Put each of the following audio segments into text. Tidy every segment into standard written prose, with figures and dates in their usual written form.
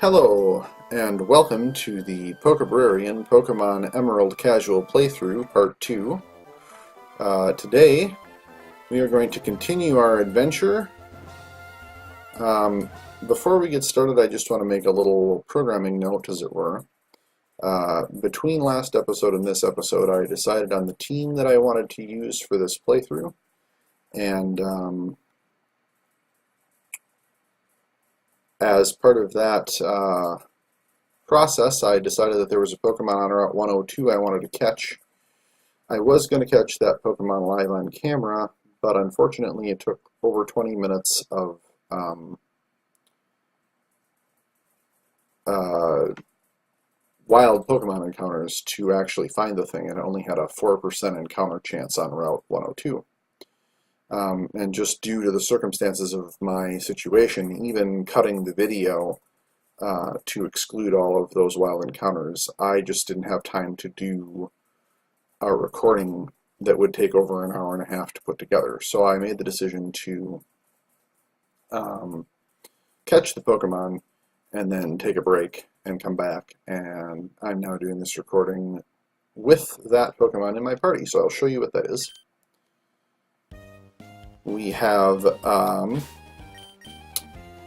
Hello, and welcome to the Pokébrarian Pokémon Emerald Casual playthrough, Part 2. Today, we are going to continue our adventure. Before we get started, I just want to make a little programming note, as it were. Between last episode and this episode, I decided on the team that I wanted to use for this playthrough, and as part of that process, I decided that there was a Pokemon on Route 102 I wanted to catch. I was going to catch that Pokemon live on camera, but unfortunately it took over 20 minutes of wild Pokemon encounters to actually find the thing, and it only had a 4% encounter chance on Route 102. And just due to the circumstances of my situation, even cutting the video to exclude all of those wild encounters, I just didn't have time to do a recording that would take over an hour and a half to put together. So I made the decision to catch the Pokemon and then take a break and come back. And I'm now doing this recording with that Pokemon in my party, so I'll show you what that is. We have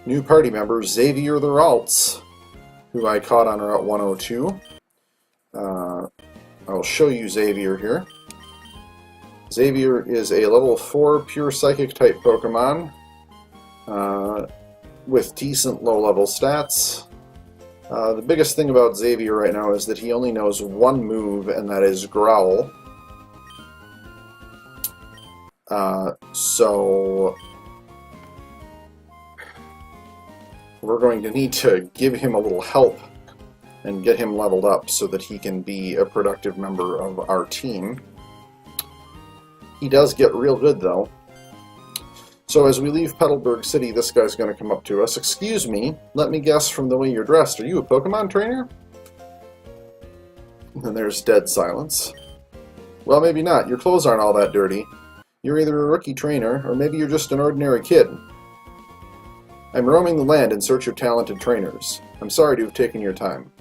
new party member Xavier the Ralts, who I caught on Route 102. I'll show you Xavier here. Xavier is a level 4 pure psychic type Pokemon with decent low-level stats. The biggest thing about Xavier right now is that he only knows one move, and that is Growl. So we're going to need to give him a little help and get him leveled up so that he can be a productive member of our team. He does get real good, though. So as we leave Petalburg City, this guy's going to come up to us. "Excuse me, let me guess from the way you're dressed, are you a Pokemon trainer?" And there's dead silence. "Well, maybe not. Your clothes aren't all that dirty. You're either a rookie trainer, or maybe you're just an ordinary kid. I'm roaming the land in search of talented trainers. I'm sorry to have taken your time."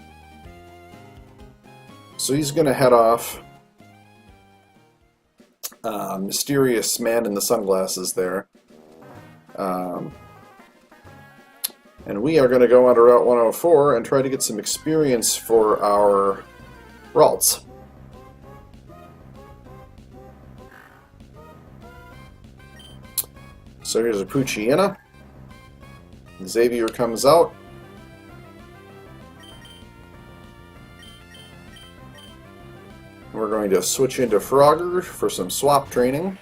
So he's going to head off. Mysterious man in the sunglasses there. And we are going to go onto Route 104 and try to get some experience for our Ralts. So here's a Poochyena. Xavier comes out. We're going to switch into Frogger for some swap training.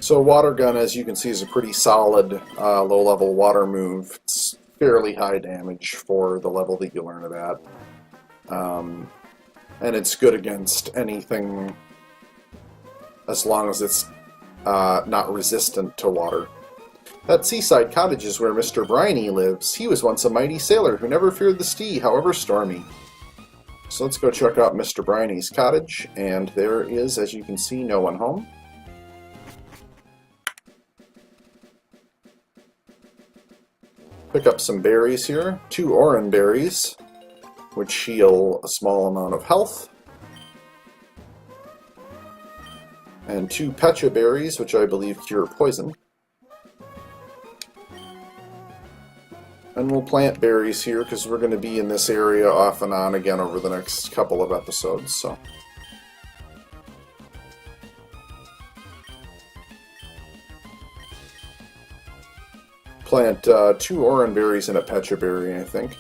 So Water Gun, as you can see, is a pretty solid low-level water move. It's fairly high damage for the level that you learn it at. And it's good against anything as long as it's not resistant to water. That seaside cottage is where Mr. Briny lives. He was once a mighty sailor who never feared the sea, however stormy. So let's go check out Mr. Briny's cottage, and there is, as you can see, no one home. Pick up some berries here. 2 Oran berries, which heal a small amount of health. And 2 Pecha berries, which I believe cure poison. And we'll plant berries here because we're going to be in this area off and on again over the next couple of episodes. So. Plant 2 Oran berries and a Pecha berry, I think.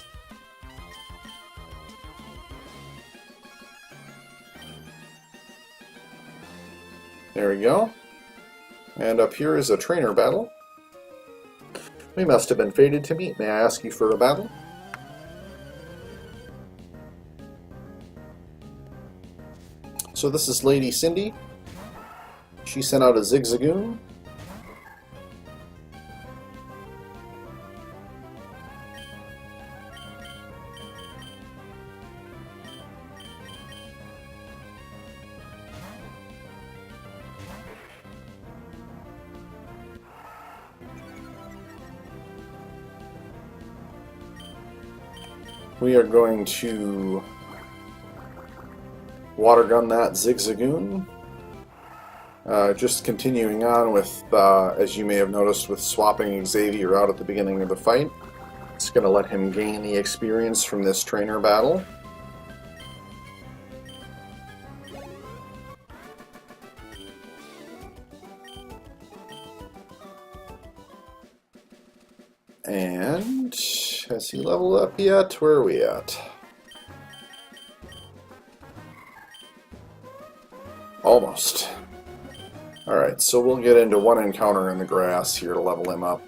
There we go. And up here is a trainer battle. We must have been fated to meet. May I ask you for a battle? So this is Lady Cindy. She sent out a Zigzagoon. we are going to water gun that Zigzagoon. Just continuing on with, as you may have noticed, with swapping Xavier out at the beginning of the fight. It's going to let him gain the experience from this trainer battle. And has he leveled up yet? Where are we at? Almost. Alright, so we'll get into one encounter in the grass here to level him up.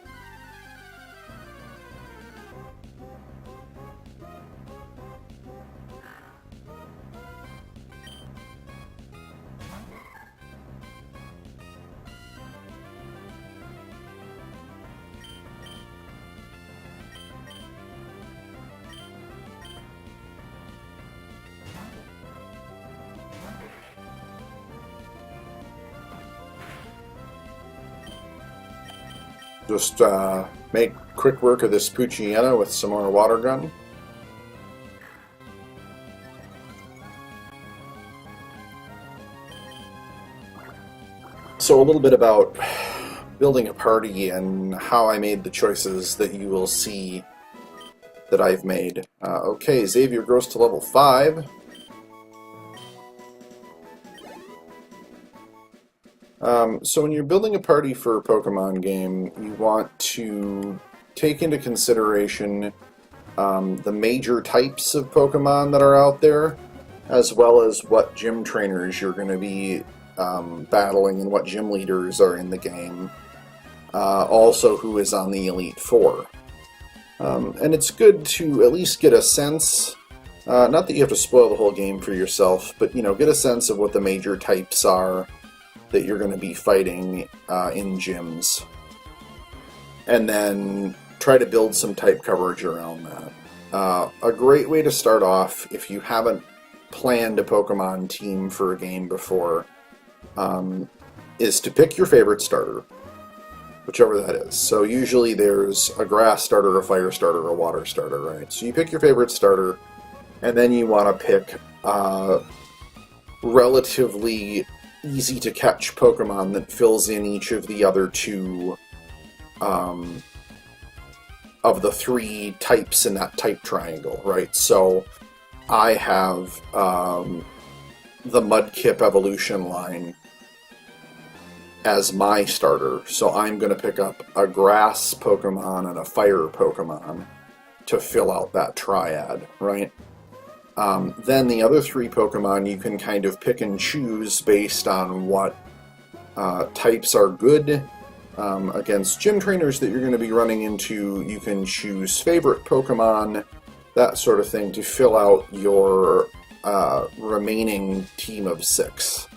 Just make quick work of this Poochyena with some more water gun. So a little bit about building a party and how I made the choices that you will see that I've made. Okay, Xavier grows to level 5. So when you're building a party for a Pokemon game, you want to take into consideration the major types of Pokemon that are out there, as well as what gym trainers you're going to be battling and what gym leaders are in the game. Also who is on the Elite Four. And it's good to at least get a sense, not that you have to spoil the whole game for yourself, but get a sense of what the major types are that you're going to be fighting in gyms, and then try to build some type coverage around that. A great way to start off, if you haven't planned a Pokemon team for a game before, is to pick your favorite starter, whichever that is. So usually there's a grass starter, a fire starter, a water starter, right? So you pick your favorite starter, and then you want to pick relatively easy to catch Pokemon that fills in each of the other two of the 3 types in that type triangle, right? So I have the Mudkip evolution line as my starter, so I'm going to pick up a grass Pokemon and a fire Pokemon to fill out that triad, right? Then the other 3 Pokemon you can kind of pick and choose based on what types are good against gym trainers that you're going to be running into. You can choose favorite Pokemon, that sort of thing, to fill out your remaining team of 6.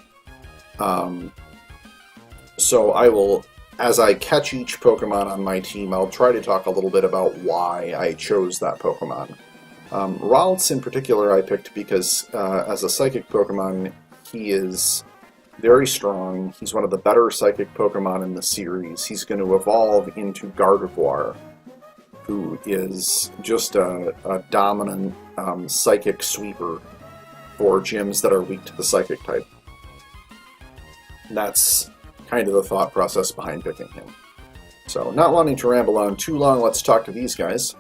So I will, as I catch each Pokemon on my team, I'll try to talk a little bit about why I chose that Pokemon. Ralts in particular I picked because as a Psychic Pokemon, he is very strong. He's one of the better Psychic Pokemon in the series. He's going to evolve into Gardevoir, who is just a dominant Psychic sweeper for gyms that are weak to the Psychic type. And that's kind of the thought process behind picking him. So, not wanting to ramble on too long, let's talk to these guys.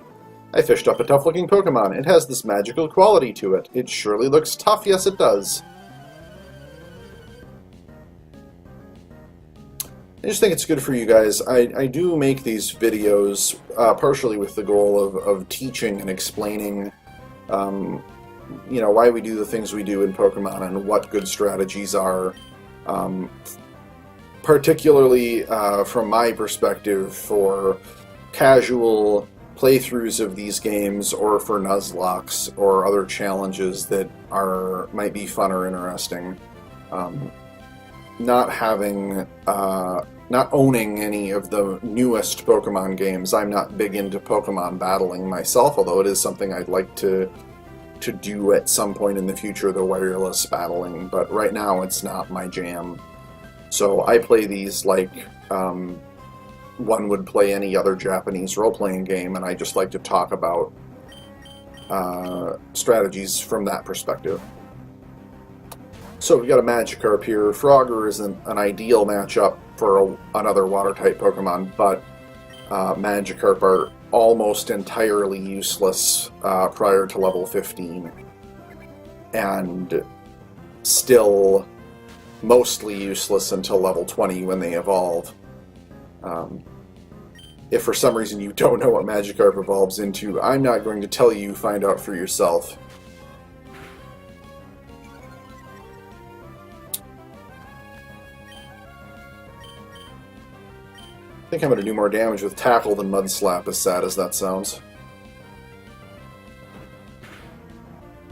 I fished up a tough-looking Pokemon. It has this magical quality to it. It surely looks tough, yes it does. I just think it's good for you guys. I do make these videos partially with the goal of teaching and explaining why we do the things we do in Pokemon and what good strategies are. Particularly from my perspective for casual playthroughs of these games, or for Nuzlockes or other challenges that might be fun or interesting. Not owning any of the newest Pokemon games. I'm not big into Pokemon battling myself, although it is something I'd like to do at some point in the future, the wireless battling, but right now it's not my jam. So I play these like one would play any other Japanese role-playing game, and I just like to talk about strategies from that perspective. So we've got a Magikarp here. Frogger isn't an ideal matchup for another Water-type Pokemon, but Magikarp are almost entirely useless prior to level 15, and still mostly useless until level 20 when they evolve. If for some reason you don't know what Magikarp evolves into, I'm not going to tell you, find out for yourself. I think I'm going to do more damage with Tackle than Mud Slap, as sad as that sounds.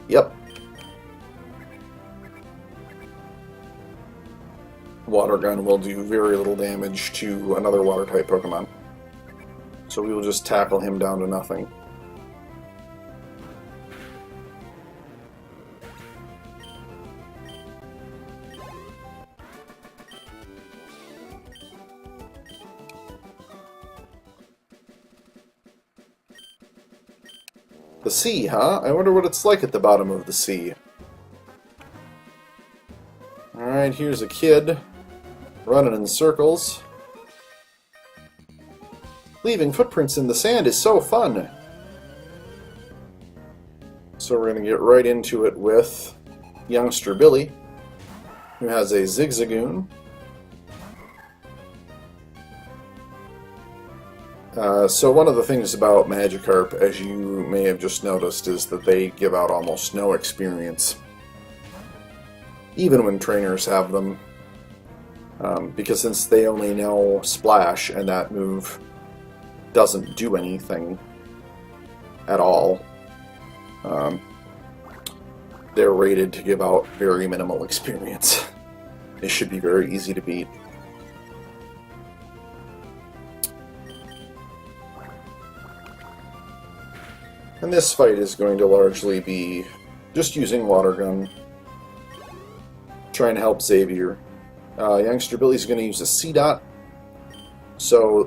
Yep. Water Gun will do very little damage to another Water-type Pokemon. So we will just tackle him down to nothing. The sea, huh? I wonder what it's like at the bottom of the sea. Alright, here's a kid running in circles. Leaving footprints in the sand is so fun. So we're going to get right into it with youngster Billy, who has a Zigzagoon. So one of the things about Magikarp, as you may have just noticed, is that they give out almost no experience, even when trainers have them, because since they only know Splash, and that move doesn't do anything at all, they're rated to give out very minimal experience. It should be very easy to beat. And this fight is going to largely be just using Water Gun, trying to help Xavier. Youngster Billy's going to use a C-Dot. So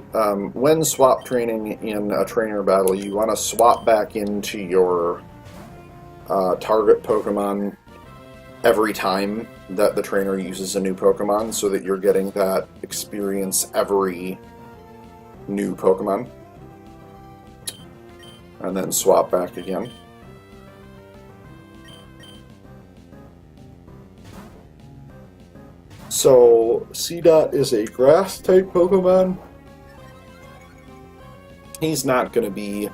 when swap training in a trainer battle, you want to swap back into your target Pokemon every time that the trainer uses a new Pokemon, so that you're getting that experience every new Pokemon. And then swap back again. So, C-Dot is a grass-type Pokemon. He's not going to be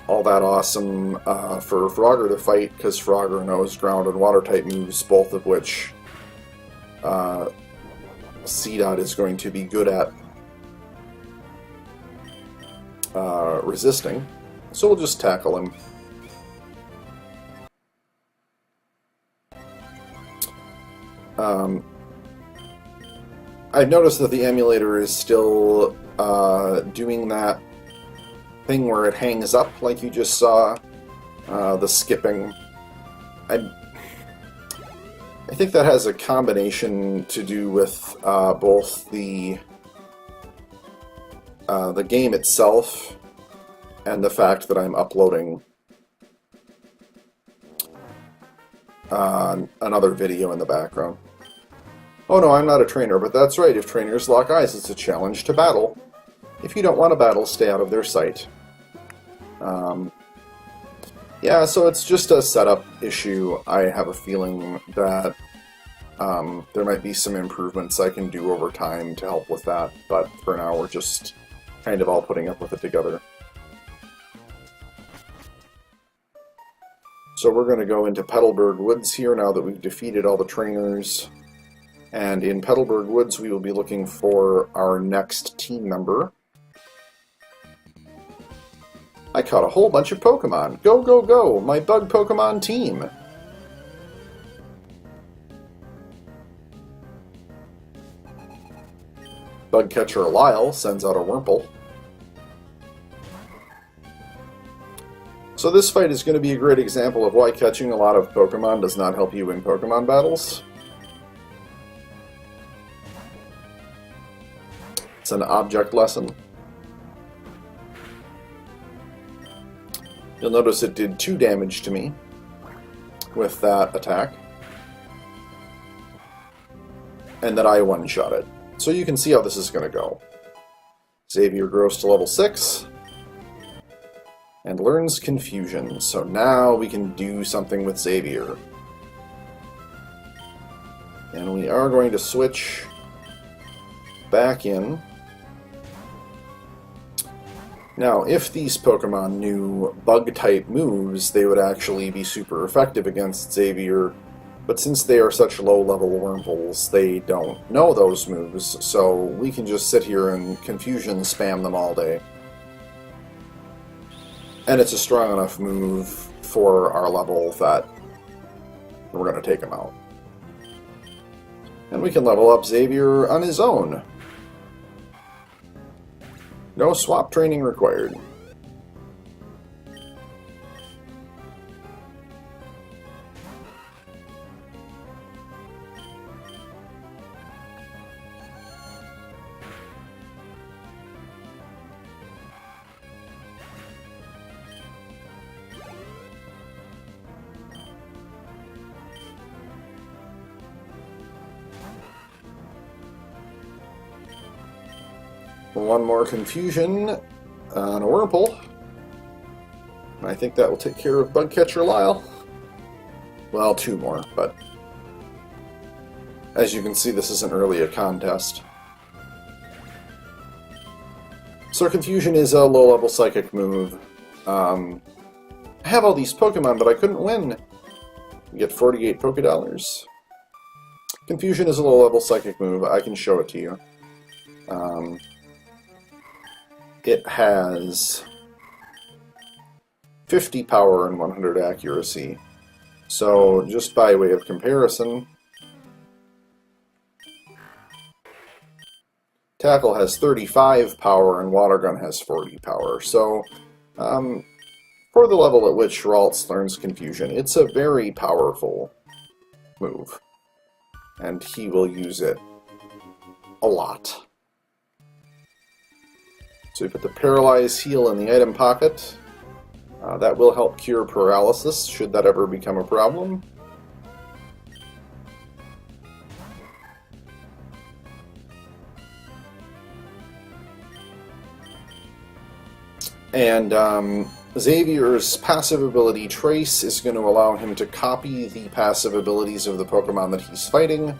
all that awesome for Frogger to fight, because Frogger knows ground and water-type moves, both of which C-Dot is going to be good at resisting. So we'll just tackle him. I've noticed that the emulator is still doing that thing where it hangs up, like you just saw, the skipping. I think that has a combination to do with both the game itself and the fact that I'm uploading another video in the background. Oh no, I'm not a trainer, but that's right, if trainers lock eyes, it's a challenge to battle. If you don't want to battle, stay out of their sight. Yeah, so it's just a setup issue. I have a feeling that there might be some improvements I can do over time to help with that, but for now we're just kind of all putting up with it together. So we're going to go into Petalburg Woods here now that we've defeated all the trainers. And in Petalburg Woods we will be looking for our next team member. I caught a whole bunch of Pokemon. Go, go, go! My bug Pokemon team! Bug catcher Lyle sends out a Wurmple. So this fight is going to be a great example of why catching a lot of Pokemon does not help you win Pokemon battles. It's an object lesson. You'll notice it did 2 damage to me with that attack, and that I one-shot it. So you can see how this is going to go. Xavier grows to level 6 and learns Confusion. So now we can do something with Xavier. And we are going to switch back in. Now, if these Pokemon knew Bug-type moves, they would actually be super effective against Xavier. But since they are such low-level Wurmples, they don't know those moves, so we can just sit here and Confusion spam them all day. And it's a strong enough move for our level that we're going to take him out. And we can level up Xavier on his own. No swap training required. One more Confusion on a Wurmple. I think that will take care of Bugcatcher Lyle. Well, 2 more, but as you can see, this isn't really a contest. So Confusion is a low-level Psychic move. I have all these Pokemon, but I couldn't win. You get 48 Pokédollars. Confusion is a low-level Psychic move. I can show it to you. It has 50 power and 100 accuracy. So, just by way of comparison, Tackle has 35 power and Water Gun has 40 power. So, for the level at which Ralts learns Confusion, it's a very powerful move. And he will use it a lot. So we put the Paralyze Heal in the item pocket. That will help cure paralysis, should that ever become a problem. And Xavier's passive ability Trace is going to allow him to copy the passive abilities of the Pokemon that he's fighting.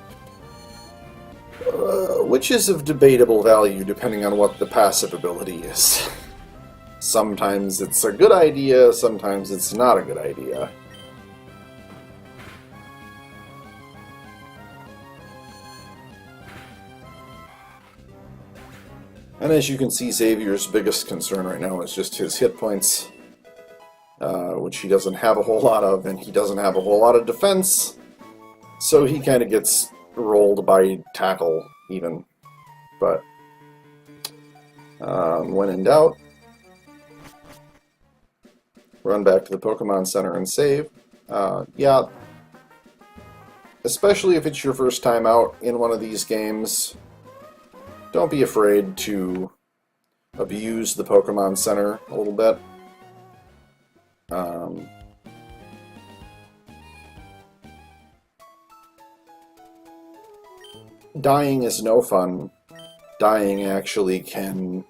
Which is of debatable value depending on what the passive ability is. Sometimes it's a good idea, sometimes it's not a good idea. And as you can see, Xavier's biggest concern right now is just his hit points, which he doesn't have a whole lot of, and he doesn't have a whole lot of defense, so he kind of gets rolled by Tackle, even. But when in doubt, run back to the Pokemon Center and save. Yeah, especially if it's your first time out in one of these games, don't be afraid to abuse the Pokemon Center a little bit. Dying is no fun. Dying actually can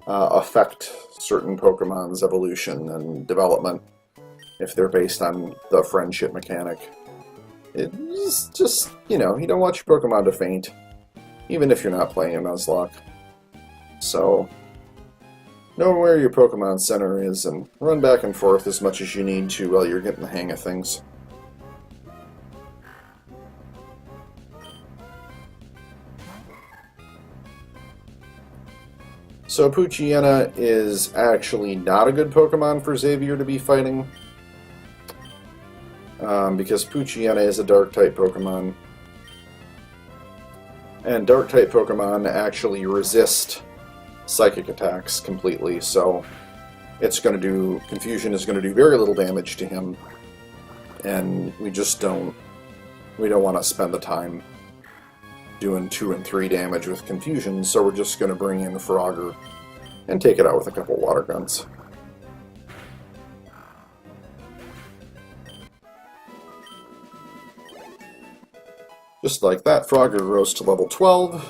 affect certain Pokemon's evolution and development if they're based on the friendship mechanic. It's just, you know, you don't want your Pokemon to faint, even if you're not playing a Nuzlocke. So, know where your Pokemon Center is and run back and forth as much as you need to while you're getting the hang of things. So Poochyena is actually not a good Pokemon for Xavier to be fighting, because Poochyena is a Dark-type Pokemon, and Dark-type Pokemon actually resist Psychic attacks completely, so it's going to do, Confusion is going to do very little damage to him, and we don't want to spend the time doing 2 and 3 damage with Confusion, so we're just going to bring in Frogger and take it out with a couple Water Guns. Just like that, Frogger rose to level 12.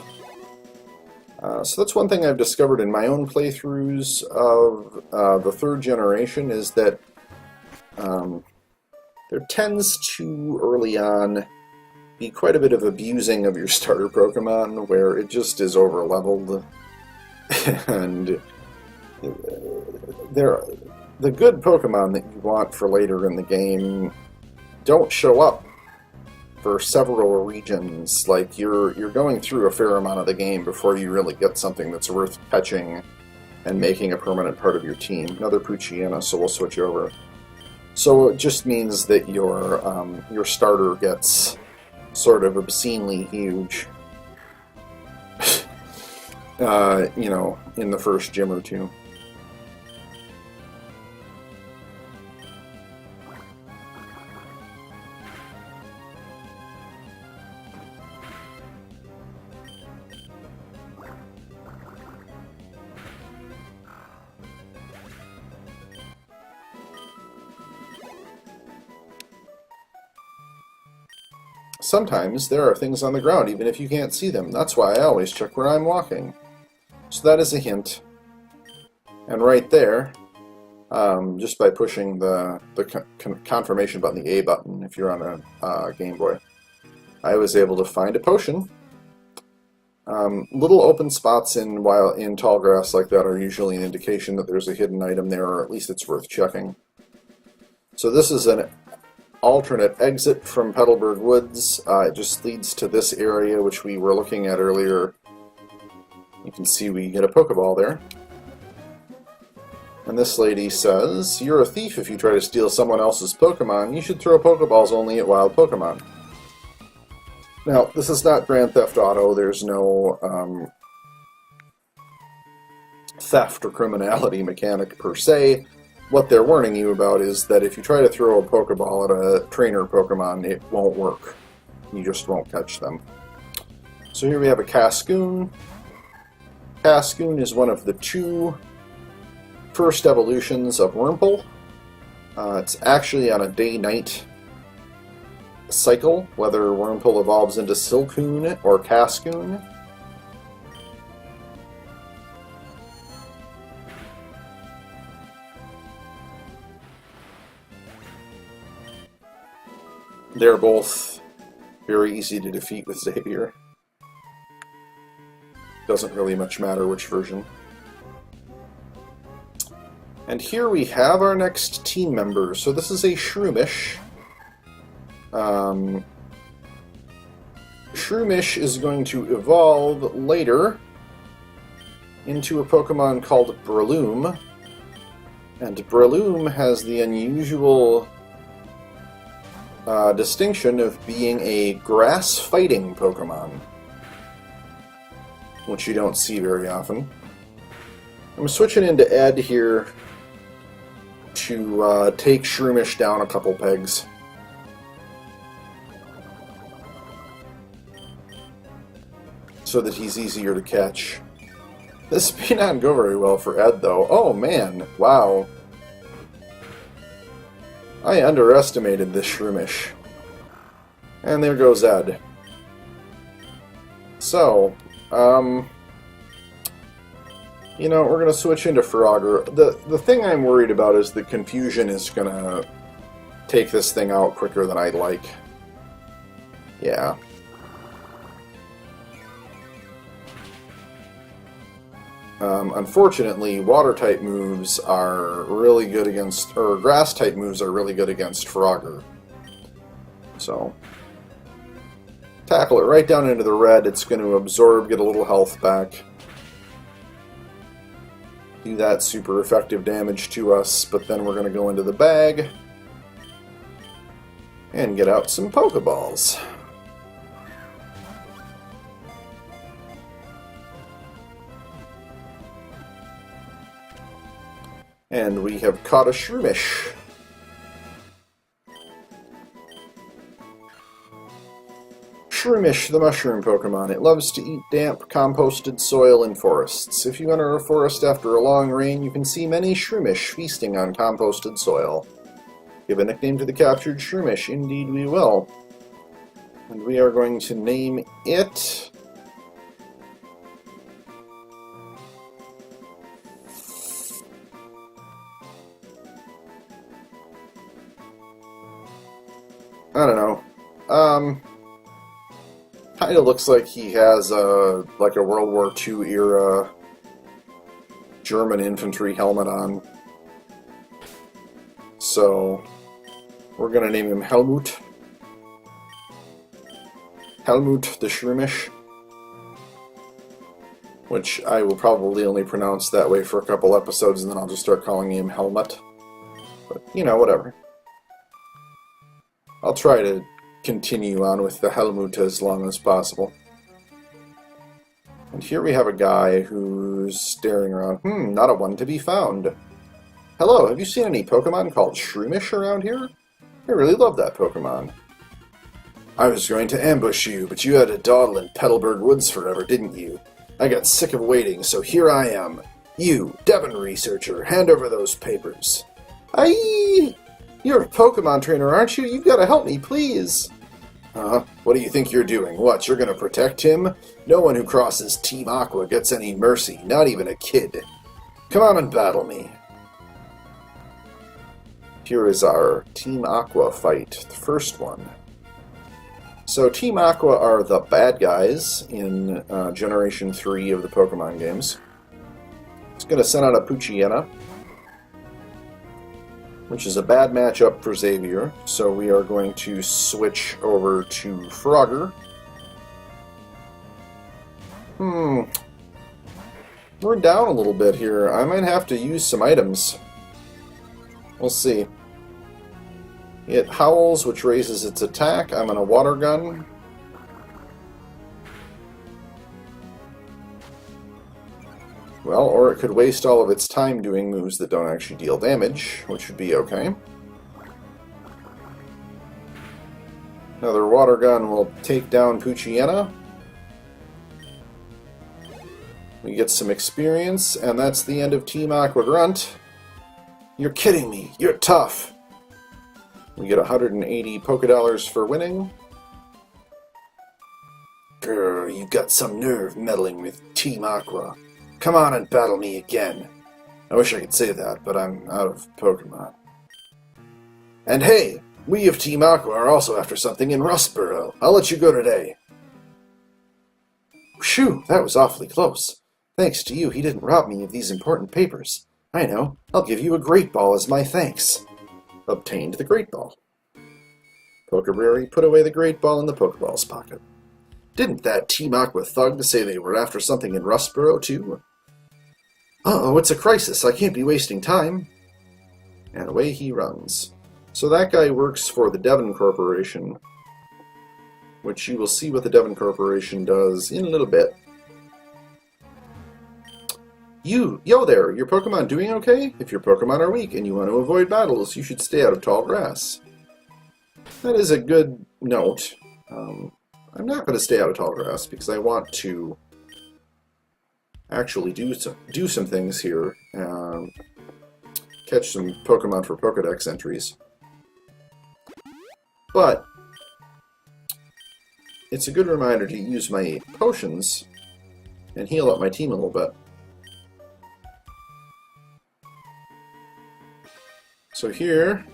So that's one thing I've discovered in my own playthroughs of the third generation, is that there tends to, early on, be quite a bit of abusing of your starter Pokemon, where it just is over-leveled. And the good Pokemon that you want for later in the game don't show up for several regions. Like, you're going through a fair amount of the game before you really get something that's worth catching and making a permanent part of your team. Another Poochyena, so we'll switch over. So it just means that your starter gets sort of obscenely huge, you know, in the first gym or two. Sometimes there are things on the ground, even if you can't see them. That's why I always check where I'm walking. So that is a hint. And right there, just by pushing the confirmation button, the A button, if you're on a Game Boy, I was able to find a potion. Little open spots in tall grass like that are usually an indication that there's a hidden item there, or at least it's worth checking. So this is an alternate exit from Petalburg Woods. It just leads to this area, which we were looking at earlier. You can see we get a Pokeball there. And this lady says, "You're a thief if you try to steal someone else's Pokemon. You should throw Pokeballs only at wild Pokemon." Now, this is not Grand Theft Auto. There's no theft or criminality mechanic per se. What they're warning you about is that if you try to throw a Pokeball at a trainer Pokemon, it won't work. You just won't catch them. So here we have a Cascoon. Cascoon is one of the two first evolutions of Wurmple. It's actually on a day-night cycle, whether Wurmple evolves into Silcoon or Cascoon. They're both very easy to defeat with Xavier. Doesn't really much matter which version. And here we have our next team member. So this is a Shroomish. Shroomish is going to evolve later into a Pokemon called Breloom. And Breloom has the unusual distinction of being a grass-fighting Pokemon, which you don't see very often. I'm switching into Ed here to take Shroomish down a couple pegs. So that he's easier to catch. This may not go very well for Ed, though. Oh, man. Wow. I underestimated this Shroomish. And there goes Ed. So, you know, we're going to switch into Frogger. The thing I'm worried about is the confusion is going to take this thing out quicker than I'd like. Yeah. Unfortunately, water-type moves are really good against, or grass-type moves are really good against Frogger. So, tackle it right down into the red. It's going to absorb, get a little health back. Do that super effective damage to us, but then we're going to go into the bag and get out some Pokeballs. And we have caught a Shroomish. Shroomish, the mushroom Pokemon. It loves to eat damp, composted soil in forests. If you enter a forest after a long rain, you can see many Shroomish feasting on composted soil. Give a nickname to the captured Shroomish. Indeed we will. And we are going to name it... I don't know. Kind of looks like he has like a World War II era German infantry helmet on. So we're gonna name him Helmut. Helmut the Shroomish. Which I will probably only pronounce that way for a couple episodes, and then I'll just start calling him Helmut. But, you know, whatever. I'll try to continue on with the Helmut as long as possible. And here we have a guy who's staring around. Not a one to be found. Hello, have you seen any Pokemon called Shroomish around here? I really love that Pokemon. I was going to ambush you, but you had to dawdle in Petalburg Woods forever, didn't you? I got sick of waiting, so here I am. You, Devon researcher, hand over those papers. Aye! You're a Pokemon trainer, aren't you? You've got to help me, please. What do you think you're doing? What, you're going to protect him? No one who crosses Team Aqua gets any mercy, not even a kid. Come on and battle me. Here is our Team Aqua fight, the first one. So Team Aqua are the bad guys in Generation 3 of the Pokemon games. It's going to send out a Poochyena, which is a bad matchup for Xavier, so we are going to switch over to Frogger. We're down a little bit here. I might have to use some items. We'll see. It howls, which raises its attack. I'm in a water gun. Well, or it could waste all of its time doing moves that don't actually deal damage, which would be okay. Another water gun will take down Poochyena. We get some experience, and that's the end of Team Aqua Grunt. You're kidding me! You're tough! We get 180 Pokédollars for winning. Grr, you got some nerve meddling with Team Aqua. Come on and battle me again. I wish I could say that, but I'm out of Pokemon. And hey, we of Team Aqua are also after something in Rustboro. I'll let you go today. Shoo, that was awfully close. Thanks to you, he didn't rob me of these important papers. I know, I'll give you a Great Ball as my thanks. Obtained the Great Ball. Pokébrarian put away the Great Ball in the Pokeball's pocket. Didn't that Team Aqua thug say they were after something in Rustboro, too? Uh-oh, it's a crisis. I can't be wasting time. And away he runs. So that guy works for the Devon Corporation, which you will see what the Devon Corporation does in a little bit. Yo there, your Pokemon doing okay? If your Pokemon are weak and you want to avoid battles, you should stay out of tall grass. That is a good note. I'm not going to stay out of tall grass because I want to actually do some things here. Catch some Pokemon for Pokedex entries. But it's a good reminder to use my potions and heal up my team a little bit. So here,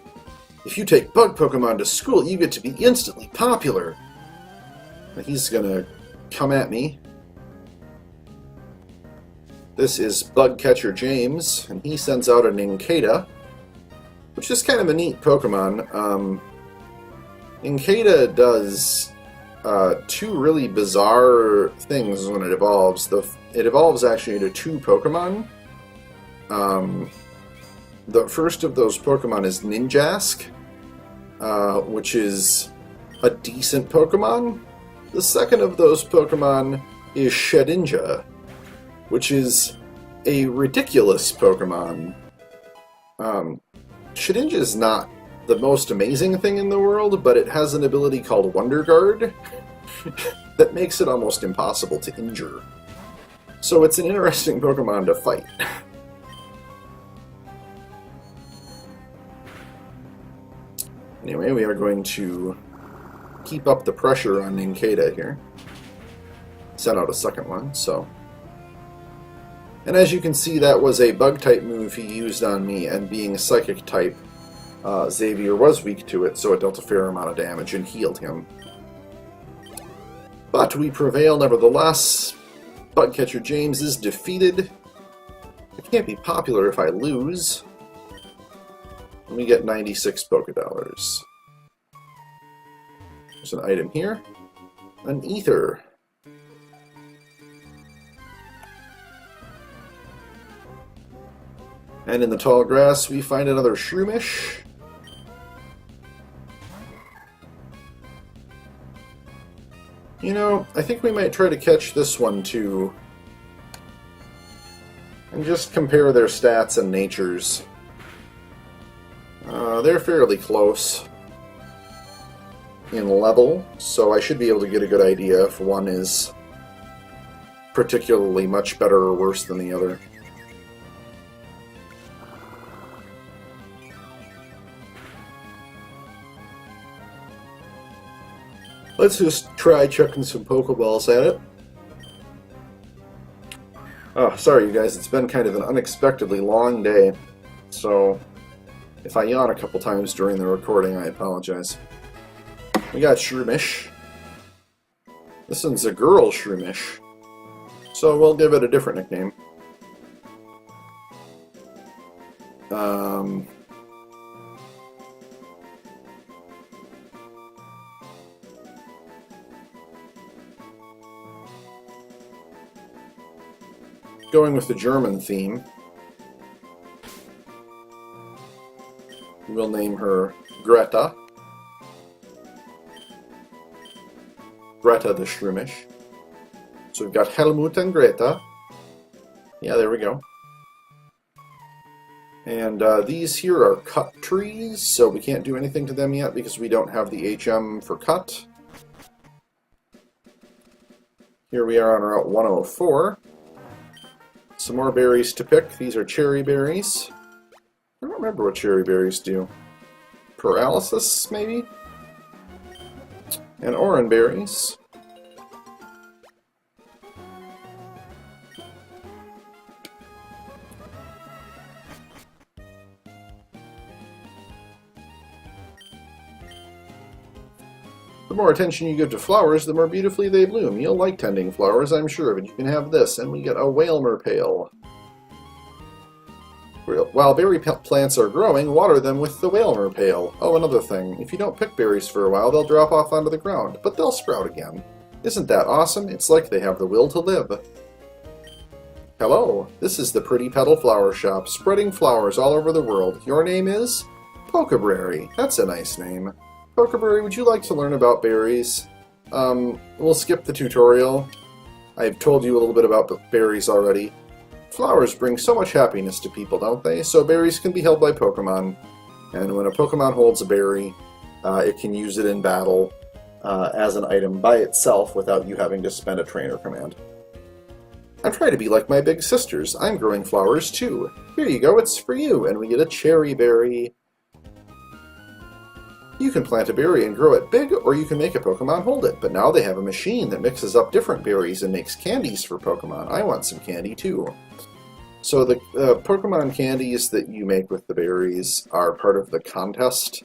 if you take bug Pokemon to school, you get to be instantly popular. Now he's gonna come at me. This is Bug Catcher James, and he sends out a Nincada, which is kind of a neat Pokemon. Nincada does two really bizarre things when it evolves. It evolves actually into two Pokemon. The first of those Pokemon is Ninjask, which is a decent Pokemon. The second of those Pokemon is Shedinja, which is a ridiculous Pokemon. Shedinja is not the most amazing thing in the world, but it has an ability called Wonder Guard that makes it almost impossible to injure. So it's an interesting Pokemon to fight. Anyway, we are going to keep up the pressure on Ninkata here. Sent out a second one, so... And as you can see, that was a bug-type move he used on me, and being a psychic type, Xavier was weak to it, so it dealt a fair amount of damage and healed him. But we prevail nevertheless. Bugcatcher James is defeated. I can't be popular if I lose. And we get 96 Pokédollars. There's an item here. An ether. And in the tall grass, we find another Shroomish. You know, I think we might try to catch this one too. And just compare their stats and natures. They're fairly close in level, so I should be able to get a good idea if one is particularly much better or worse than the other. Let's just try chucking some Pokeballs at it. Oh, sorry you guys, it's been kind of an unexpectedly long day, so if I yawn a couple times during the recording, I apologize. We got Shroomish. This one's a girl Shroomish, so we'll give it a different nickname. Going with the German theme, we'll name her Greta. Greta the Shroomish. So we've got Helmut and Greta. Yeah, there we go. And these here are cut trees, so we can't do anything to them yet because we don't have the HM for cut. Here we are on Route 104. Some more berries to pick. These are cherry berries. I don't remember what cherry berries do. Paralysis, maybe? And orange berries. The more attention you give to flowers, the more beautifully they bloom. You'll like tending flowers, I'm sure, but you can have this, and we get a Whalmer pail. While berry plants are growing, water them with the Whalmer pail. Oh, another thing. If you don't pick berries for a while, they'll drop off onto the ground, but they'll sprout again. Isn't that awesome? It's like they have the will to live. Hello, this is the Pretty Petal Flower Shop, spreading flowers all over the world. Your name is? Pokébrarian. That's a nice name. Pokébrarian, would you like to learn about berries? We'll skip the tutorial. I've told you a little bit about berries already. Flowers bring so much happiness to people, don't they? So berries can be held by Pokemon. And when a Pokemon holds a berry, it can use it in battle as an item by itself without you having to spend a trainer command. I'm trying to be like my big sisters. I'm growing flowers too. Here you go, it's for you. And we get a cherry berry. You can plant a berry and grow it big, or you can make a Pokemon hold it. But now they have a machine that mixes up different berries and makes candies for Pokemon. I want some candy too. So the Pokemon candies that you make with the berries are part of the contest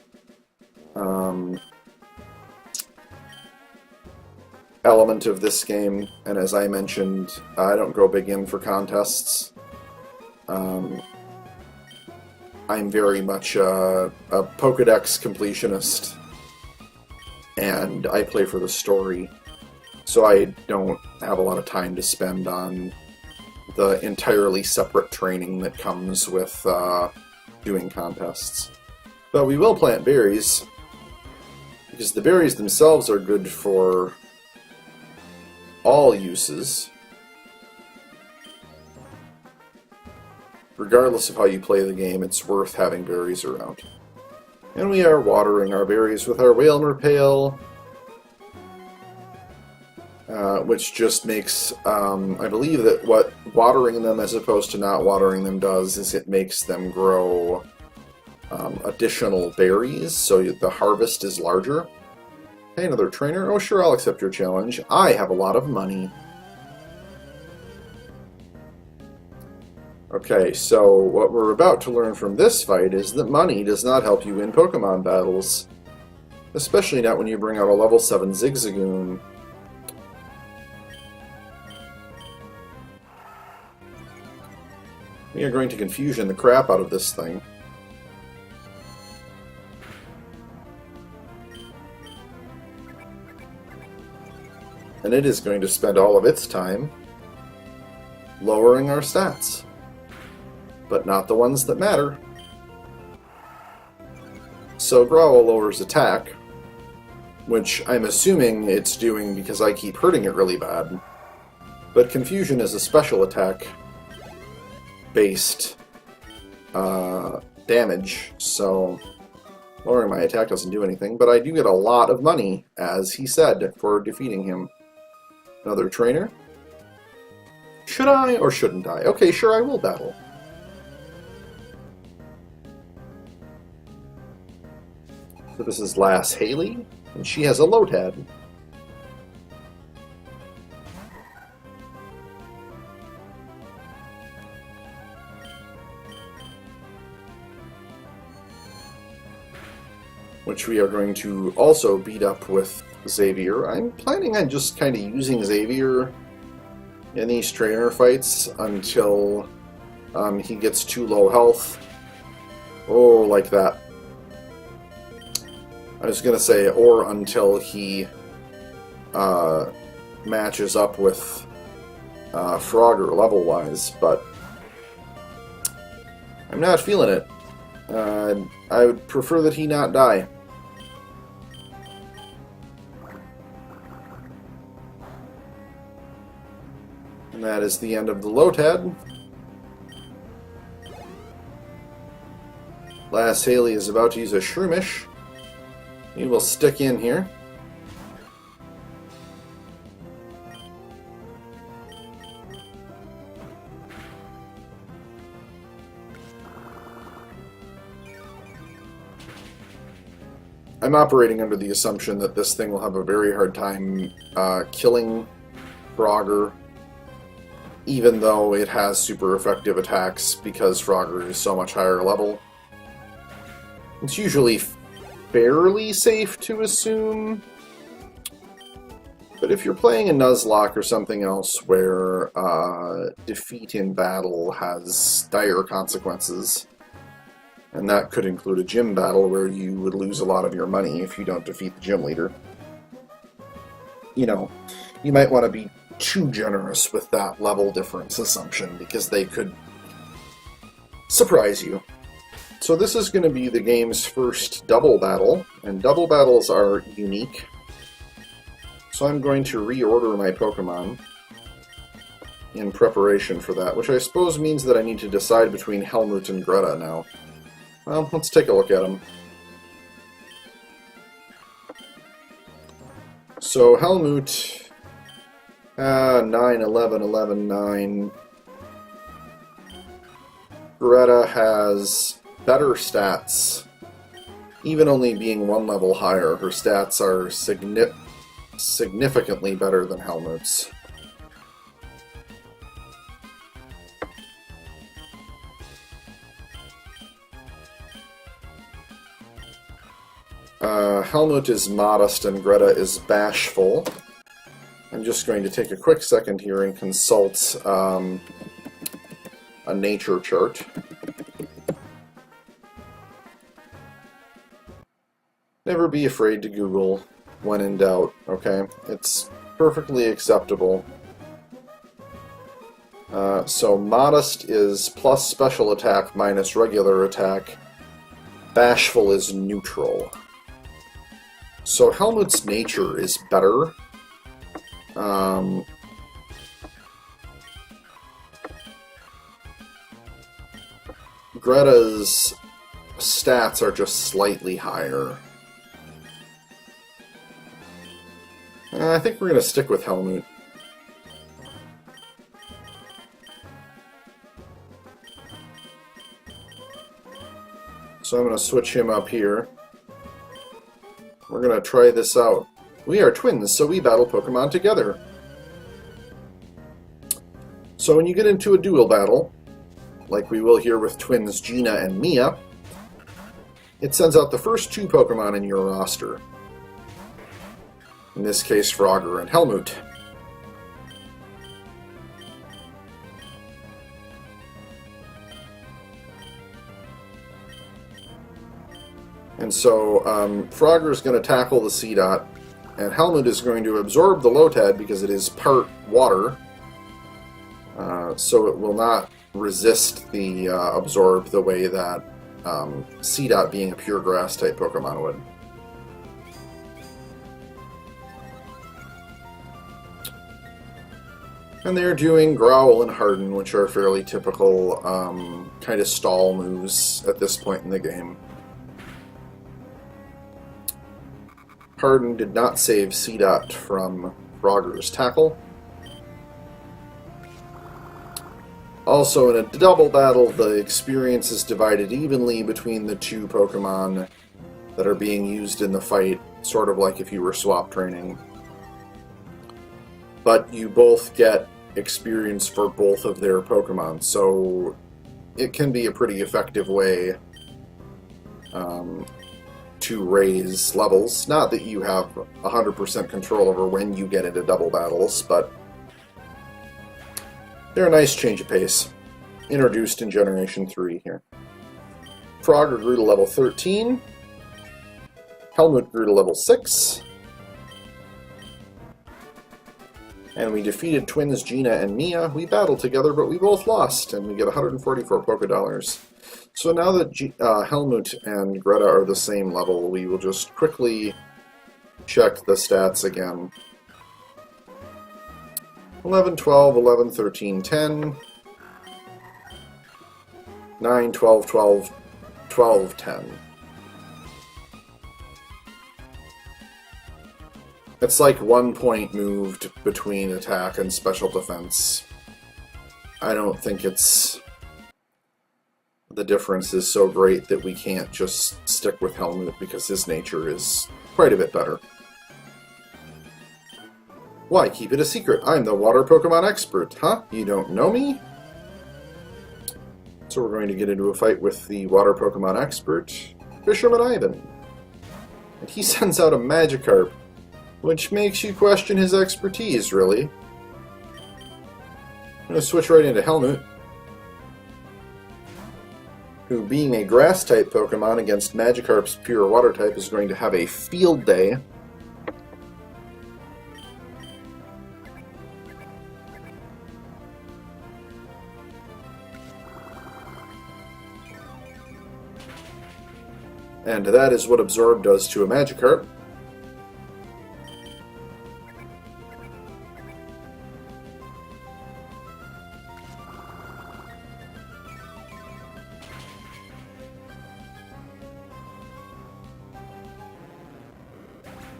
element of this game. And as I mentioned, I don't go big in for contests. I'm very much a Pokedex completionist, and I play for the story, so I don't have a lot of time to spend on the entirely separate training that comes with doing contests. But we will plant berries, because the berries themselves are good for all uses. Regardless of how you play the game, it's worth having berries around. And we are watering our berries with our Whalmer pail, which just makes, I believe that what watering them as opposed to not watering them does is it makes them grow additional berries, so the harvest is larger. Hey, another trainer? Oh, sure, I'll accept your challenge. I have a lot of money. Okay, so what we're about to learn from this fight is that money does not help you win Pokemon battles. Especially not when you bring out a level 7 Zigzagoon. We are going to confusion the crap out of this thing. And it is going to spend all of its time lowering our stats. But not the ones that matter. So Growl lowers attack, which I'm assuming it's doing because I keep hurting it really bad. But Confusion is a special attack based damage, so lowering my attack doesn't do anything, but I do get a lot of money, as he said, for defeating him. Another trainer? Should I or shouldn't I? Okay, sure, I will battle. So this is Lass Haley, and she has a Lotad. Which we are going to also beat up with Xavier. I'm planning on just kind of using Xavier in these trainer fights until he gets too low health. Oh, like that. I was going to say, or until he matches up with Frogger level-wise, but I'm not feeling it. I would prefer that he not die. And that is the end of the Lotad. Lass Haley is about to use a Shroomish. He will stick in here. I'm operating under the assumption that this thing will have a very hard time killing Frogger, even though it has super effective attacks because Frogger is so much higher level. It's usually fairly safe to assume, but if you're playing a Nuzlocke or something else where defeat in battle has dire consequences, and that could include a gym battle where you would lose a lot of your money if you don't defeat the gym leader, you know, you might want to be too generous with that level difference assumption because they could surprise you. So this is going to be the game's first double battle, and double battles are unique. So I'm going to reorder my Pokemon in preparation for that, which I suppose means that I need to decide between Helmut and Greta now. Well, let's take a look at them. So Helmut, 9, 11, 11, 9. Greta has better stats. Even only being one level higher, her stats are significantly better than Helmut's. Helmut is modest and Greta is bashful. I'm just going to take a quick second here and consult a nature chart. Never be afraid to Google when in doubt, okay? It's perfectly acceptable. So modest is plus special attack minus regular attack. Bashful is neutral. So Helmut's nature is better. Greta's stats are just slightly higher. I think we're going to stick with Helmut. So I'm going to switch him up here. We're going to try this out. We are twins, so we battle Pokemon together. So when you get into a duel battle, like we will here with twins Gina and Mia, it sends out the first 2 Pokemon in your roster. In this case, Frogger and Helmut. And so Frogger is going to tackle the Seedot, and Helmut is going to absorb the Lotad because it is part water, so it will not resist the absorb the way that Seedot, being a pure grass type Pokemon, would. And they're doing Growl and Harden, which are fairly typical kind of stall moves at this point in the game. Harden did not save Seedot from Frogger's tackle. Also, in a double battle, the experience is divided evenly between the 2 Pokemon that are being used in the fight, sort of like if you were swap training. But you both get experience for both of their Pokemon, so it can be a pretty effective way to raise levels. Not that you have 100% control over when you get into double battles, but they're a nice change of pace, introduced in Generation 3 here. Frogger grew to level 13, Helmut grew to level 6, and we defeated twins Gina and Mia. We battled together, but we both lost, and we get 144 Pokédollars. So now that Helmut and Greta are the same level, we will just quickly check the stats again. 11, 12, 11, 13, 10, 9, 12, 12, 12, 10. It's like 1 point moved between attack and special defense. I don't think the difference is so great that we can't just stick with Helmut because his nature is quite a bit better. Why keep it a secret? I'm the water Pokemon expert, huh? You don't know me? So we're going to get into a fight with the water Pokemon expert, Fisherman Ivan. And he sends out a Magikarp, which makes you question his expertise, really. I'm going to switch right into Helmut, who, being a grass-type Pokemon against Magikarp's pure water type, is going to have a field day. And that is what Absorb does to a Magikarp.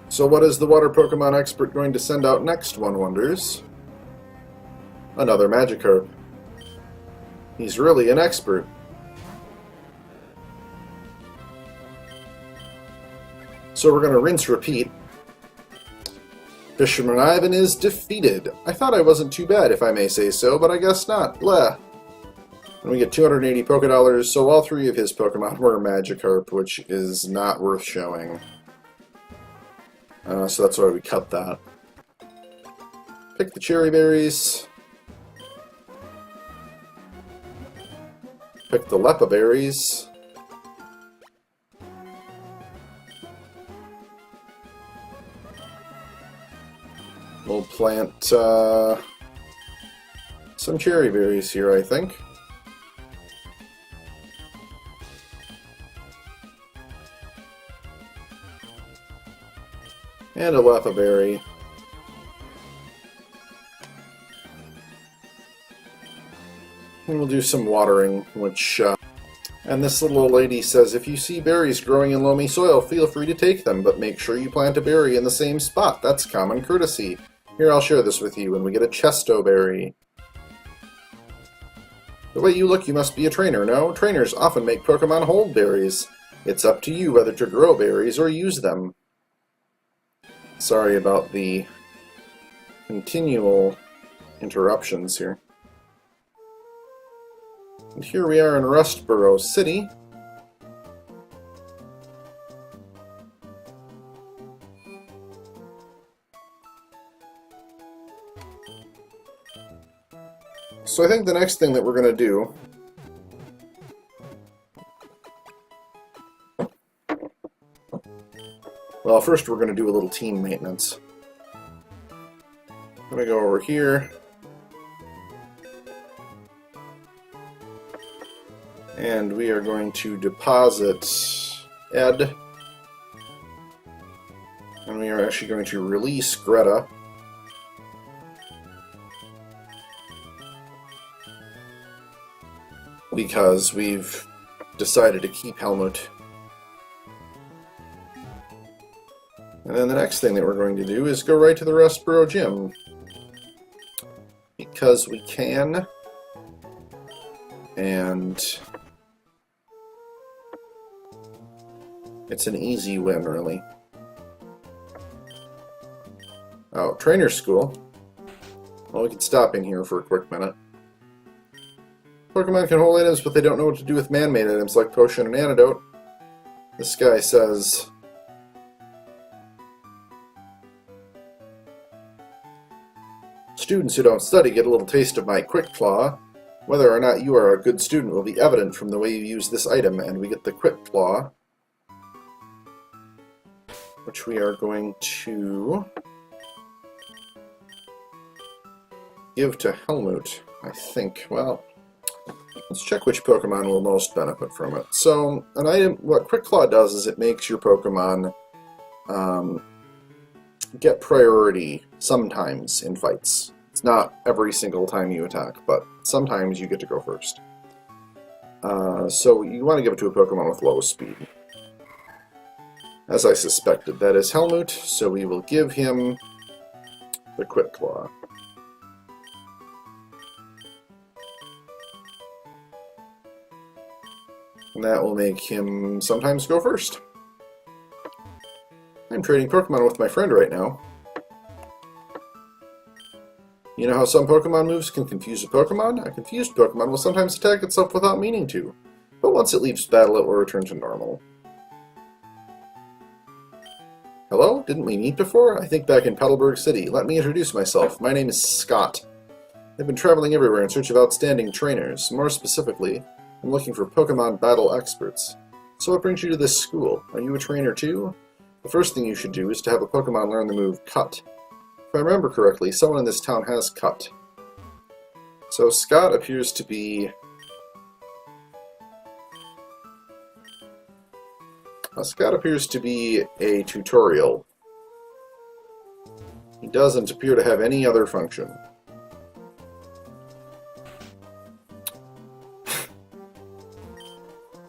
So what is the water Pokemon expert going to send out next, one wonders? Another Magikarp. He's really an expert. So we're going to rinse repeat. Fisherman Ivan is defeated. I thought I wasn't too bad, if I may say so, but I guess not. Blah. And we get 280 Pokédollars, so all 3 of his Pokemon were Magikarp, which is not worth showing. So that's why we cut that. Pick the cherry berries. Pick the Lepa berries. We'll plant some cherry berries here, I think. And a Lepa berry. And we'll do some watering, which... and this little lady says, if you see berries growing in loamy soil, feel free to take them, but make sure you plant a berry in the same spot. That's common courtesy. Here, I'll share this with you, and we get a Chesto berry. The way you look, you must be a trainer, no? Trainers often make Pokemon hold berries. It's up to you whether to grow berries or use them. Sorry about the continual interruptions here. And here we are in Rustboro City. So I think the next thing that we're going to do well, first we're going to do a little team maintenance. I'm going to go over here. And we are going to deposit Ed. And we are actually going to release Greta. Because we've decided to keep Helmut. And then the next thing that we're going to do is go right to the Rustboro Gym. Because we can. And it's an easy win, really. Oh, trainer school. Well, we can stop in here for a quick minute. Pokemon can hold items, but they don't know what to do with man-made items like potion and antidote. This guy says, students who don't study get a little taste of my Quick Claw. Whether or not you are a good student will be evident from the way you use this item, and we get the Quick Claw, which we are going to give to Helmut, I think. Well, let's check which Pokemon will most benefit from it. So, an item, what Quick Claw does is it makes your Pokemon get priority sometimes in fights. It's not every single time you attack, but sometimes you get to go first. So you want to give it to a Pokemon with low speed. As I suspected, that is Helmut, so we will give him the Quick Claw. And that will make him sometimes go first. I'm trading Pokemon with my friend right now. You know how some Pokemon moves can confuse a Pokemon? A confused Pokemon will sometimes attack itself without meaning to, but once it leaves battle it will return to normal. Hello? Didn't we meet before? I think back in Petalburg City. Let me introduce myself. My name is Scott. I've been traveling everywhere in search of outstanding trainers. More specifically, I'm looking for Pokemon battle experts. So what brings you to this school? Are you a trainer too? The first thing you should do is to have a Pokemon learn the move Cut. If I remember correctly, someone in this town has Cut. So Scott appears to be a tutorial. He doesn't appear to have any other function.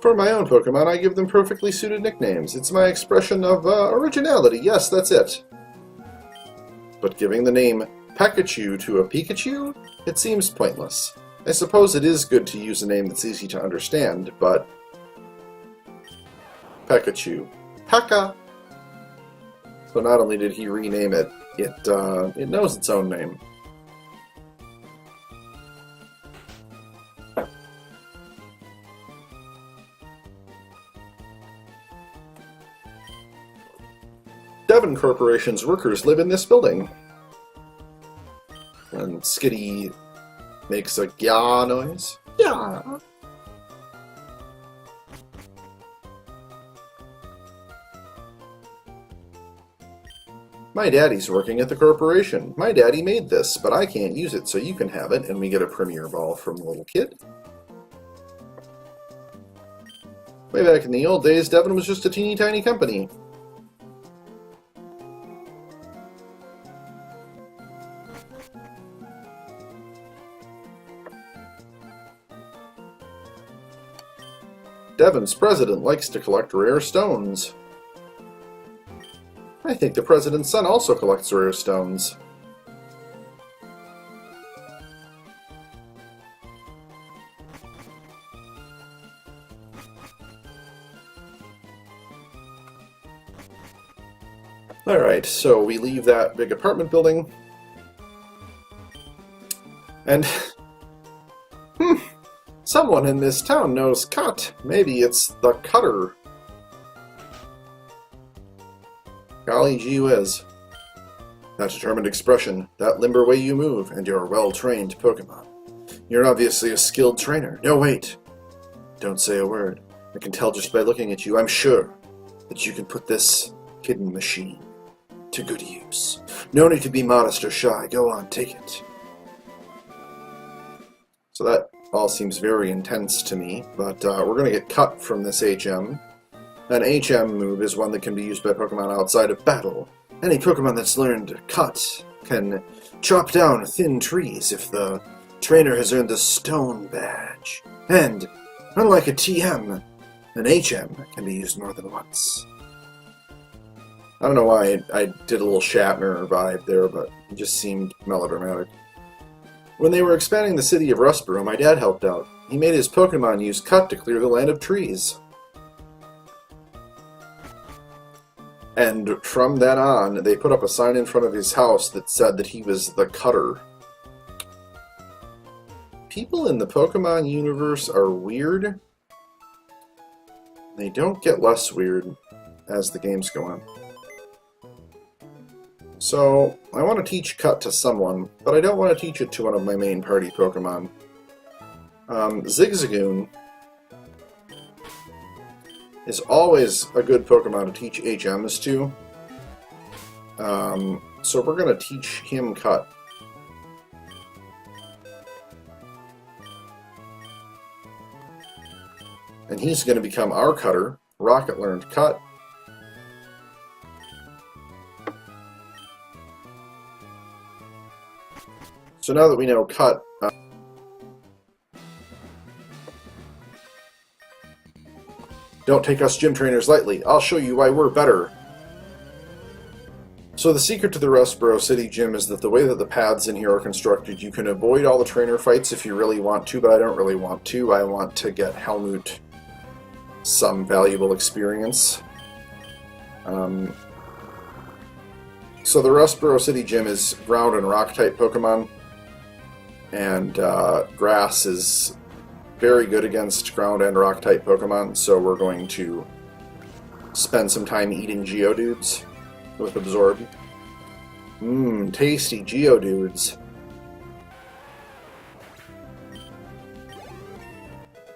For my own Pokemon, I give them perfectly suited nicknames. It's my expression of originality. Yes, that's it. But giving the name Pikachu to a Pikachu? It seems pointless. I suppose it is good to use a name that's easy to understand, but Pikachu. Pekka! So not only did he rename it, it knows its own name. Devon Corporation's workers live in this building. And Skitty makes a gyaw noise. Yeah. My daddy's working at the corporation. My daddy made this, but I can't use it, so you can have it, and we get a premiere ball from the little kid. Way back in the old days, Devon was just a teeny tiny company. Devon's president likes to collect rare stones. I think the president's son also collects rare stones. Alright, so we leave that big apartment building. And someone in this town knows Cut. Maybe it's the Cutter. Golly gee whiz. That determined expression, that limber way you move, and your well-trained Pokemon. You're obviously a skilled trainer. No, wait. Don't say a word. I can tell just by looking at you, I'm sure, that you can put this hidden machine to good use. No need to be modest or shy. Go on, take it. So that all seems very intense to me, but we're going to get cut from this HM. An HM move is one that can be used by Pokemon outside of battle. Any Pokemon that's learned Cut can chop down thin trees if the trainer has earned the Stone Badge. And, unlike a TM, an HM can be used more than once. I don't know why I did a little Shatner vibe there, but it just seemed melodramatic. When they were expanding the city of Rustboro, my dad helped out. He made his Pokemon use Cut to clear the land of trees. And from then on, they put up a sign in front of his house that said that he was the Cutter. People in the Pokemon universe are weird. They don't get less weird as the games go on. So, I want to teach Cut to someone, but I don't want to teach it to one of my main party Pokemon. Zigzagoon is always a good Pokemon to teach HMs to. So we're going to teach him Cut. And he's going to become our Cutter. Rocket learned Cut. So now that we know Cut, don't take us gym trainers lightly. I'll show you why we're better. So the secret to the Rustboro City Gym is that the way that the paths in here are constructed, you can avoid all the trainer fights if you really want to, but I don't really want to. I want to get Helmut some valuable experience. So the Rustboro City Gym is ground and rock type Pokemon. And grass is very good against ground and rock type Pokemon, so we're going to spend some time eating Geodudes with Absorb. Tasty Geodudes.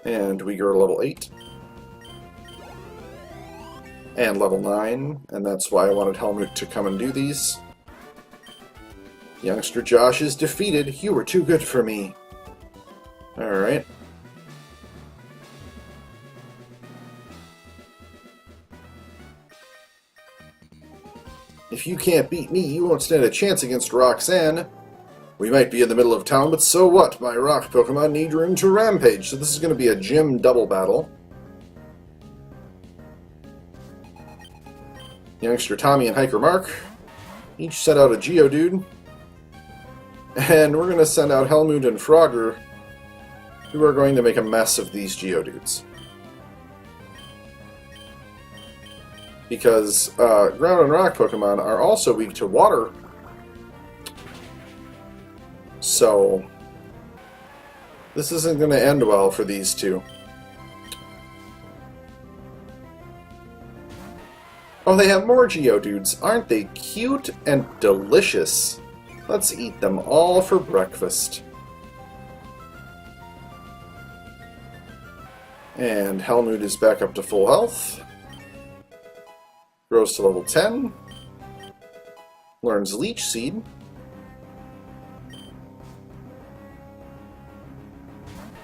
And we go to level 8. And level 9, and that's why I wanted Helmut to come and do these. Youngster Josh is defeated. You were too good for me. Alright. If you can't beat me, you won't stand a chance against Roxanne. We might be in the middle of town, but so what? My rock Pokemon need room to rampage, so this is going to be a gym double battle. Youngster Tommy and Hiker Mark each sent out a Geodude. And we're going to send out Helmut and Frogger, who are going to make a mess of these Geodudes. Because ground and rock Pokemon are also weak to water. So, this isn't going to end well for these two. Oh, they have more Geodudes. Aren't they cute and delicious? Let's eat them all for breakfast. And Helmut is back up to full health. Grows to level 10. Learns Leech Seed.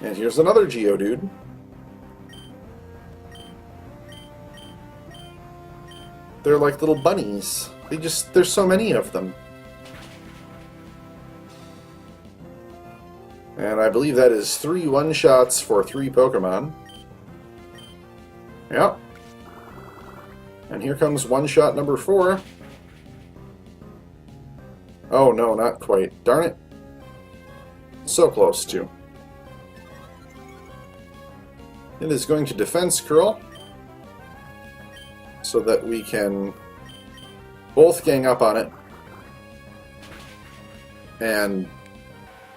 And here's another Geodude. They're like little bunnies. There's so many of them. And I believe that is 3 one-shots for 3 Pokemon. Yep. And here comes one-shot number 4. Oh no, not quite. Darn it. So close to. It is going to Defense Curl, so that we can both gang up on it and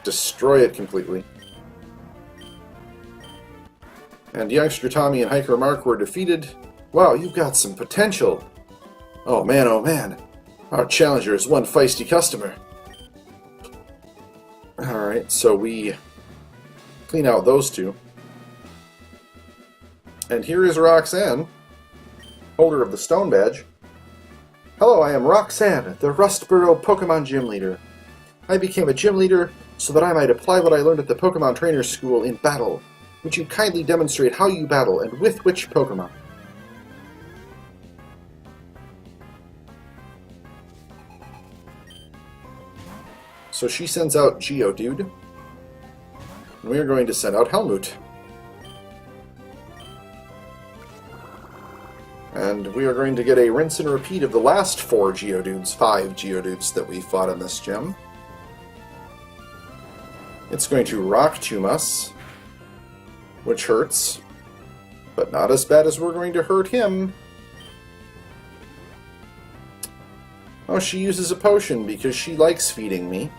destroy it completely. And youngster Tommy and hiker Mark were defeated. Wow, you've got some potential. Oh man, our challenger is one feisty customer. Alright, so we clean out those two. And here is Roxanne, holder of the stone badge. Hello, I am Roxanne, the Rustboro Pokemon Gym Leader. I became a gym leader so that I might apply what I learned at the Pokemon Trainer School in battle. Would you kindly demonstrate how you battle and with which Pokemon? So she sends out Geodude, and we are going to send out Helmut. And we are going to get a rinse and repeat of the last 5 Geodudes that we fought in this gym. It's going to Rock Tomb us, which hurts, but not as bad as we're going to hurt him. Oh, she uses a potion because she likes feeding me.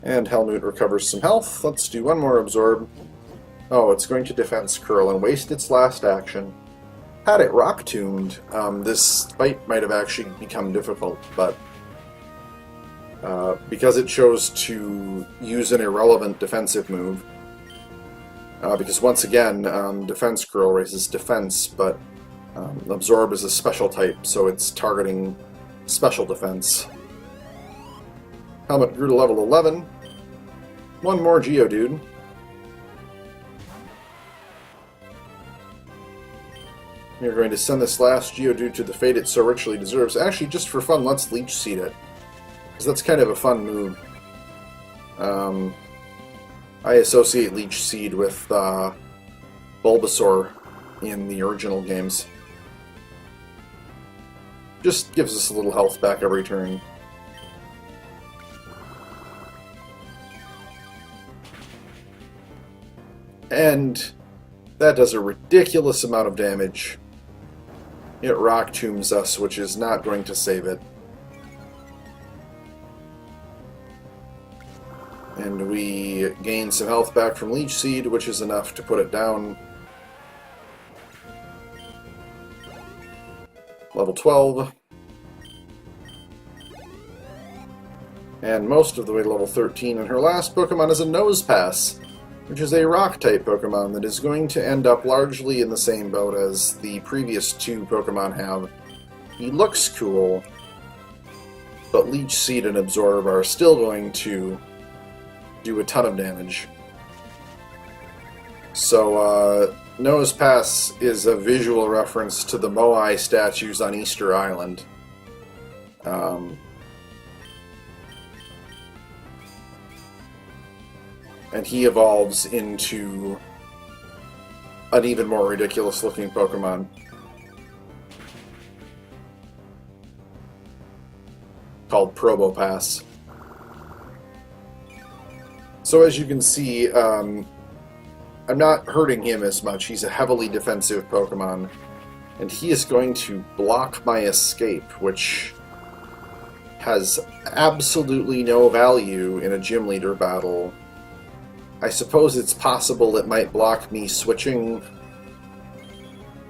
And Helmut recovers some health. Let's do one more absorb. Oh, it's going to Defense Curl and waste its last action. Had it Rock Tombed, this fight might have actually become difficult, but because it chose to use an irrelevant defensive move, because once again, Defense Curl raises defense, but Absorb is a special type, so it's targeting special defense. Helmet grew to level 11. One more Geodude. We're going to send this last Geodude to the fate it so richly deserves. Actually, just for fun, let's Leech Seed it, because that's kind of a fun move. I associate Leech Seed with Bulbasaur in the original games. Just gives us a little health back every turn. And that does a ridiculous amount of damage. It Rock Tombs us, which is not going to save it. And we gain some health back from Leech Seed, which is enough to put it down. Level 12. And most of the way to level 13. And her last Pokemon is a Nosepass, which is a Rock-type Pokemon that is going to end up largely in the same boat as the previous 2 Pokemon have. He looks cool, but Leech Seed and Absorb are still going to do a ton of damage. So, Nosepass is a visual reference to the Moai statues on Easter Island. And he evolves into an even more ridiculous looking Pokemon. Called Probopass. So as you can see, I'm not hurting him as much. He's a heavily defensive Pokemon. And he is going to block my escape, which has absolutely no value in a gym leader battle. I suppose it's possible it might block me switching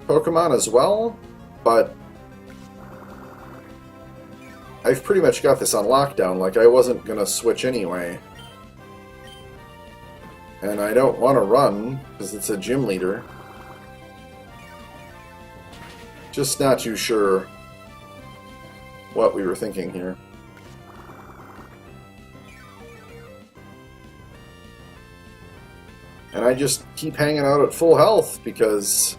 Pokemon as well, but I've pretty much got this on lockdown, like I wasn't going to switch anyway. And I don't want to run, because it's a gym leader. Just not too sure what we were thinking here. And I just keep hanging out at full health because,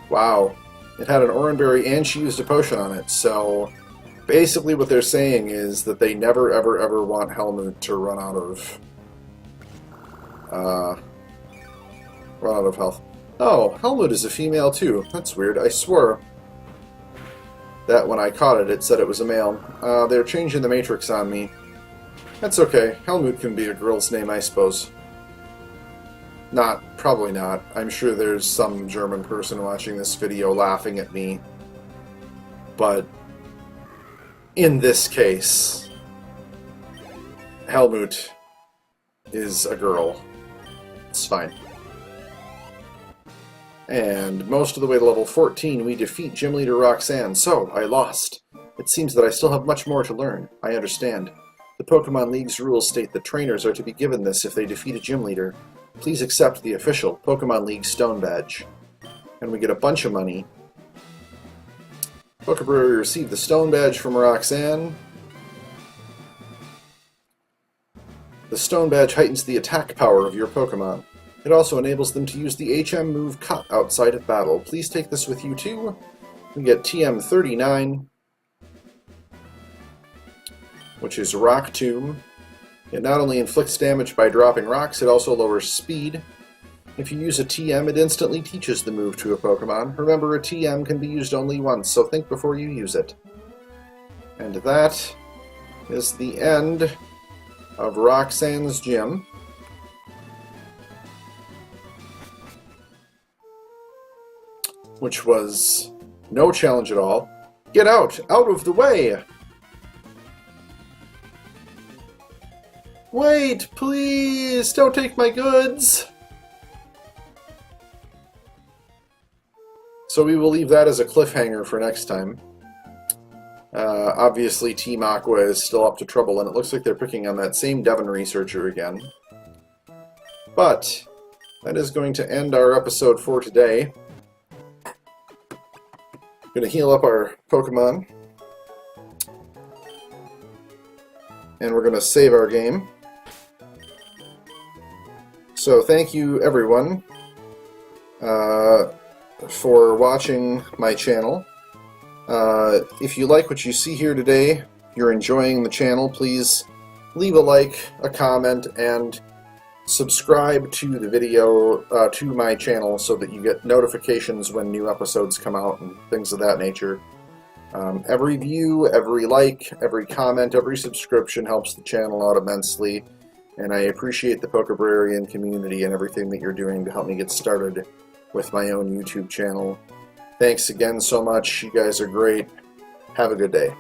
wow, it had an Oranberry and she used a potion on it. So basically what they're saying is that they never, ever, ever want Helmut to run out of health. Oh, Helmut is a female too. That's weird. I swore that when I caught it, it said it was a male. They're changing the matrix on me. That's okay. Helmut can be a girl's name, I suppose. Probably not. I'm sure there's some German person watching this video laughing at me. But in this case, Helmut is a girl. It's fine. And most of the way to level 14, we defeat Gym Leader Roxanne. So, I lost. It seems that I still have much more to learn. I understand. The Pokemon League's rules state that trainers are to be given this if they defeat a gym leader. Please accept the official Pokemon League Stone Badge. And we get a bunch of money. Pokébrarian received the Stone Badge from Roxanne. The Stone Badge heightens the attack power of your Pokemon. It also enables them to use the HM move Cut outside of battle. Please take this with you too. We get TM39, which is Rock Tomb. It not only inflicts damage by dropping rocks, it also lowers speed. If you use a TM, it instantly teaches the move to a Pokemon. Remember, a TM can be used only once, so think before you use it. And that is the end of Roxanne's gym. Which was no challenge at all. Get out! Out of the way! Wait, please! Don't take my goods! So we will leave that as a cliffhanger for next time. Obviously, Team Aqua is still up to trouble, and it looks like they're picking on that same Devon researcher again. But that is going to end our episode for today. Going to heal up our Pokemon. And we're going to save our game. So thank you everyone for watching my channel. If you like what you see here today, you're enjoying the channel, please leave a like, a comment, and subscribe to the video, to my channel, so that you get notifications when new episodes come out and things of that nature. Every view, every like, every comment, every subscription helps the channel out immensely, and I appreciate the Pokébrarian community and everything that you're doing to help me get started with my own YouTube channel. Thanks again so much. You guys are great. Have a good day.